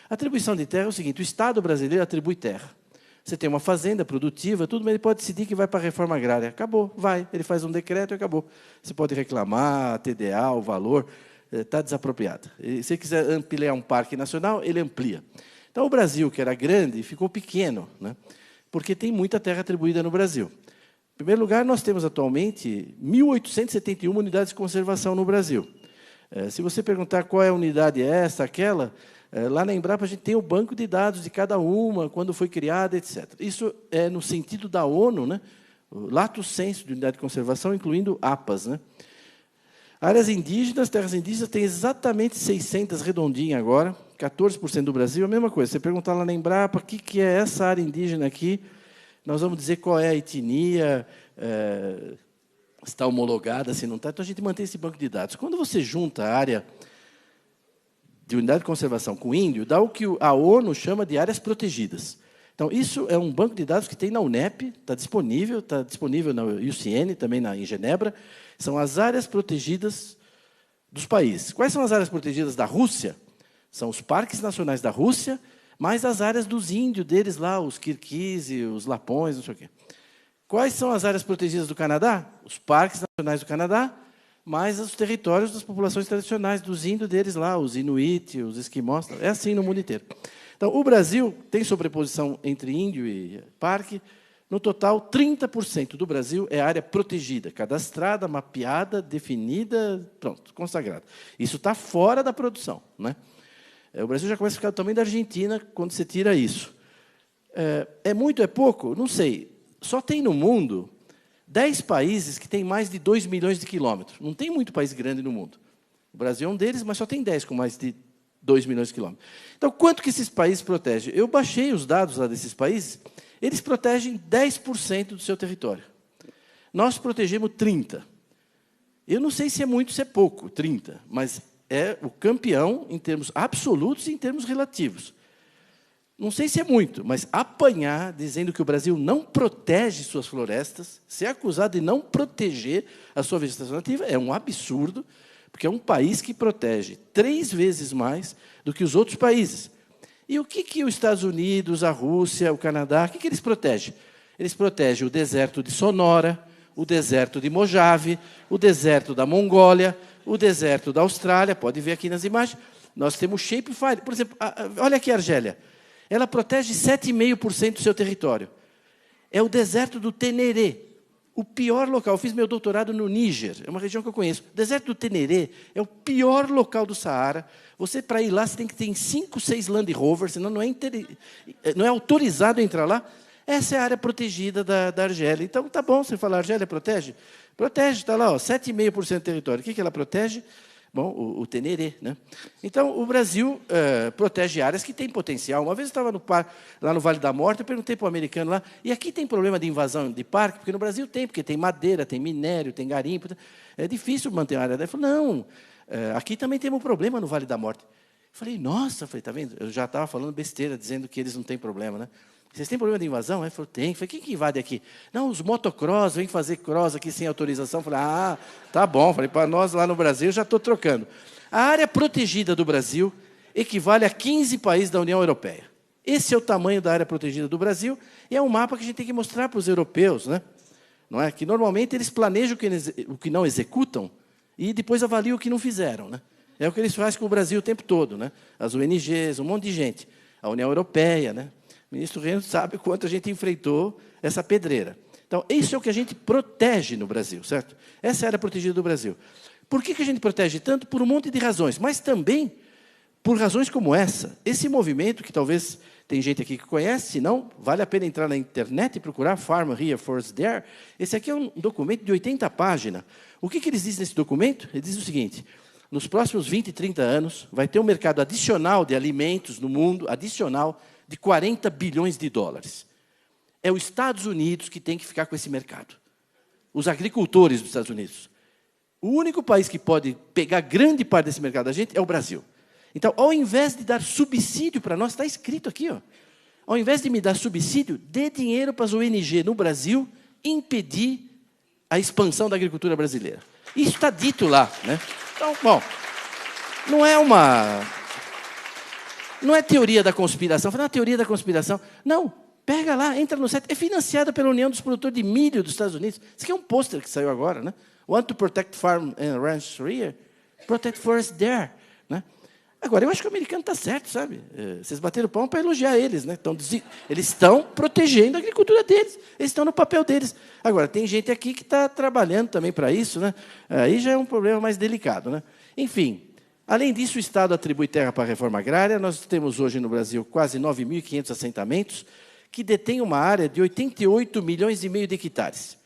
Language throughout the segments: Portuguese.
A atribuição de terra é o seguinte: o Estado brasileiro atribui terra. Você tem uma fazenda produtiva, tudo, mas ele pode decidir que vai para a reforma agrária. Acabou, vai. Ele faz um decreto e acabou. Você pode reclamar, a TDA, o valor, está desapropriado. Se você quiser ampliar um parque nacional, ele amplia. Então, o Brasil, que era grande, ficou pequeno, né? Porque tem muita terra atribuída no Brasil. Em primeiro lugar, nós temos atualmente 1.871 unidades de conservação no Brasil. Se você perguntar qual é a unidade essa, aquela, lá na Embrapa a gente tem o banco de dados de cada uma, quando foi criada, etc. Isso é no sentido da ONU, né? O lato sensu de unidade de conservação, incluindo APAs, né? Áreas indígenas, terras indígenas, tem exatamente 600 redondinhas agora, 14% do Brasil, a mesma coisa. Você perguntar lá na Embrapa o que é essa área indígena aqui, nós vamos dizer qual é a etnia, se está homologada, se não está. Então, a gente mantém esse banco de dados. Quando você junta a área de unidade de conservação com índio, dá o que a ONU chama de áreas protegidas. Então, isso é um banco de dados que tem na UNEP, está disponível na UCN, também em Genebra. São as áreas protegidas dos países. Quais são as áreas protegidas da Rússia? São os parques nacionais da Rússia, mais as áreas dos índios deles lá, os Kirguizes, os Lapões, não sei o quê. Quais são as áreas protegidas do Canadá? Os parques nacionais do Canadá, mais os territórios das populações tradicionais, dos índios deles lá, os Inuit, os Esquimós. É assim no mundo inteiro. Então, o Brasil tem sobreposição entre índio e parque. No total, 30% do Brasil é área protegida, cadastrada, mapeada, definida, pronto, consagrada. Isso está fora da produção, né? O Brasil já começa a ficar do tamanho da Argentina quando você tira isso. É muito, é pouco? Não sei. Só tem no mundo 10 países que têm mais de 2 milhões de quilômetros. Não tem muito país grande no mundo. O Brasil é um deles, mas só tem 10 com mais de 2 milhões de quilômetros. Então, quanto que esses países protegem? Eu baixei os dados lá desses países. Eles protegem 10% do seu território. Nós protegemos 30%. Eu não sei se é muito, se é pouco, 30%, mas é o campeão em termos absolutos e em termos relativos. Não sei se é muito, mas apanhar dizendo que o Brasil não protege suas florestas, ser acusado de não proteger a sua vegetação nativa, é um absurdo, porque é um país que protege 3 vezes mais do que os outros países. E o que os Estados Unidos, a Rússia, o Canadá, o que eles protegem? Eles protegem o deserto de Sonora, o deserto de Mojave, o deserto da Mongólia, o deserto da Austrália. Pode ver aqui nas imagens. Nós temos Shapefire. Por exemplo, olha aqui a Argélia. Ela protege 7,5% do seu território. É o deserto do Teneré, o pior local. Eu fiz meu doutorado no Níger, é uma região que eu conheço. O deserto do Teneré é o pior local do Saara. Você, para ir lá, você tem que ter 5, 6 Land Rover, senão não é autorizado a entrar lá. Essa é a área protegida da Argélia. Então, tá bom, você fala, a Argélia protege? Protege, está lá, 7,5% do território. O que ela protege? Bom, o Teneré, né? Então, o Brasil protege áreas que têm potencial. Uma vez eu estava lá no Vale da Morte, eu perguntei para o americano lá, e aqui tem problema de invasão de parque? Porque no Brasil tem, porque tem madeira, tem minério, tem garimpo. É difícil manter a área. Ele falou, não, aqui também temos um problema no Vale da Morte. Eu falei, nossa, tá vendo? Eu já estava falando besteira, dizendo que eles não têm problema, né? Vocês têm problema de invasão? Ele falou, tem. Eu falei, quem que invade aqui? Não, os motocross, vêm fazer cross aqui sem autorização. Eu falei, tá bom. Eu falei, para nós lá no Brasil, já estou trocando. A área protegida do Brasil equivale a 15 países da União Europeia. Esse é o tamanho da área protegida do Brasil, e é um mapa que a gente tem que mostrar para os europeus, né? Não é? Que normalmente eles planejam o que não executam e depois avaliam o que não fizeram, né? É o que eles fazem com o Brasil o tempo todo, né? As ONGs, um monte de gente. A União Europeia, né? O ministro Reno sabe quanto a gente enfrentou essa pedreira. Então, isso é o que a gente protege no Brasil, certo? Essa é a área protegida do Brasil. Por que a gente protege tanto? Por um monte de razões, mas também por razões como essa. Esse movimento, que talvez tem gente aqui que conhece, se não, vale a pena entrar na internet e procurar Farm Here, Forest There. Esse aqui é um documento de 80 páginas. O que eles dizem nesse documento? Eles dizem o seguinte, nos próximos 20, 30 anos, vai ter um mercado adicional de alimentos no mundo, adicional, de 40 bilhões de dólares. É os Estados Unidos que tem que ficar com esse mercado. Os agricultores dos Estados Unidos. O único país que pode pegar grande parte desse mercado da gente é o Brasil. Então, ao invés de dar subsídio para nós, está escrito aqui, ó, ao invés de me dar subsídio, dê dinheiro para as ONG no Brasil impedir a expansão da agricultura brasileira. Isso está dito lá, né? Então, bom, não é uma... Não é teoria da conspiração. Fala, não é teoria da conspiração. Não, pega lá, entra no site. É financiada pela União dos Produtores de Milho dos Estados Unidos. Isso aqui é um pôster que saiu agora, né? Want to protect farm and ranch here? Protect forest there. Né? Agora, eu acho que o americano está certo, sabe? Vocês bateram palma para elogiar eles, né? Eles estão protegendo a agricultura deles. Eles estão no papel deles. Agora, tem gente aqui que está trabalhando também para isso, né? Aí já é um problema mais delicado, né? Enfim, além disso, o Estado atribui terra para a reforma agrária. Nós temos hoje no Brasil quase 9.500 assentamentos que detêm uma área de 88,5 milhões de hectares.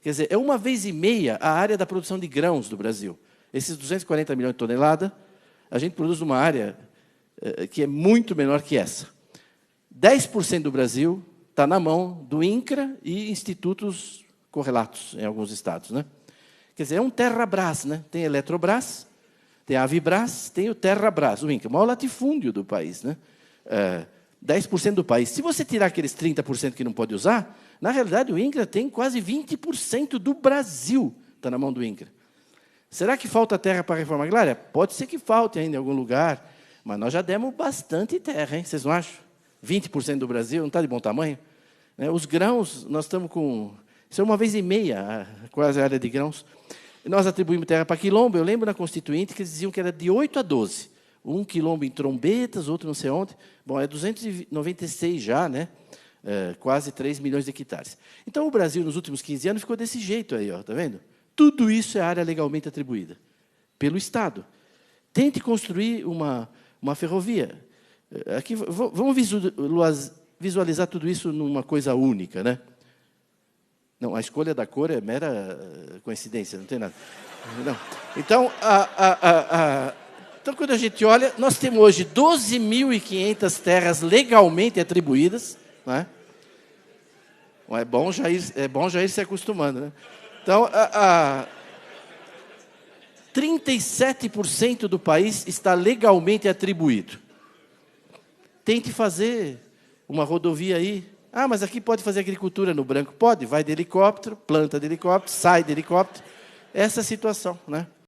Quer dizer, é 1,5 vezes a área da produção de grãos do Brasil. Esses 240 milhões de toneladas, a gente produz uma área que é muito menor que essa. 10% do Brasil está na mão do INCRA e institutos correlatos em alguns estados. Né? Quer dizer, é um Terrabras, né? Tem Eletrobras, tem a Avibras, tem o Terrabras, o INCRA, o maior latifúndio do país. Né? 10% do país. Se você tirar aqueles 30% que não pode usar, na realidade o INCRA tem quase 20% do Brasil, está na mão do INCRA. Será que falta terra para a reforma agrária? Pode ser que falte ainda em algum lugar, mas nós já demos bastante terra, hein? Vocês não acham? 20% do Brasil, não está de bom tamanho? Os grãos, nós estamos com... Isso é 1,5 vezes, quase a área de grãos. Nós atribuímos terra para quilombo. Eu lembro na Constituinte que eles diziam que era de 8 a 12. Um quilombo em Trombetas, outro não sei onde. Bom, é 296 já, né? Quase 3 milhões de hectares. Então, o Brasil, nos últimos 15 anos, ficou desse jeito aí, ó, tá vendo? Tudo isso é área legalmente atribuída pelo Estado. Tente construir uma ferrovia. Aqui, vamos visualizar tudo isso numa coisa única, né? Não, a escolha da cor é mera coincidência, não tem nada. Não. Então, então, quando a gente olha, nós temos hoje 12.500 terras legalmente atribuídas. Né? É bom já ir se acostumando, né? Então, 37% do país está legalmente atribuído. Tente fazer uma rodovia aí. Ah, mas aqui pode fazer agricultura no branco? Pode, vai de helicóptero, planta de helicóptero, sai de helicóptero. Essa é a situação, né?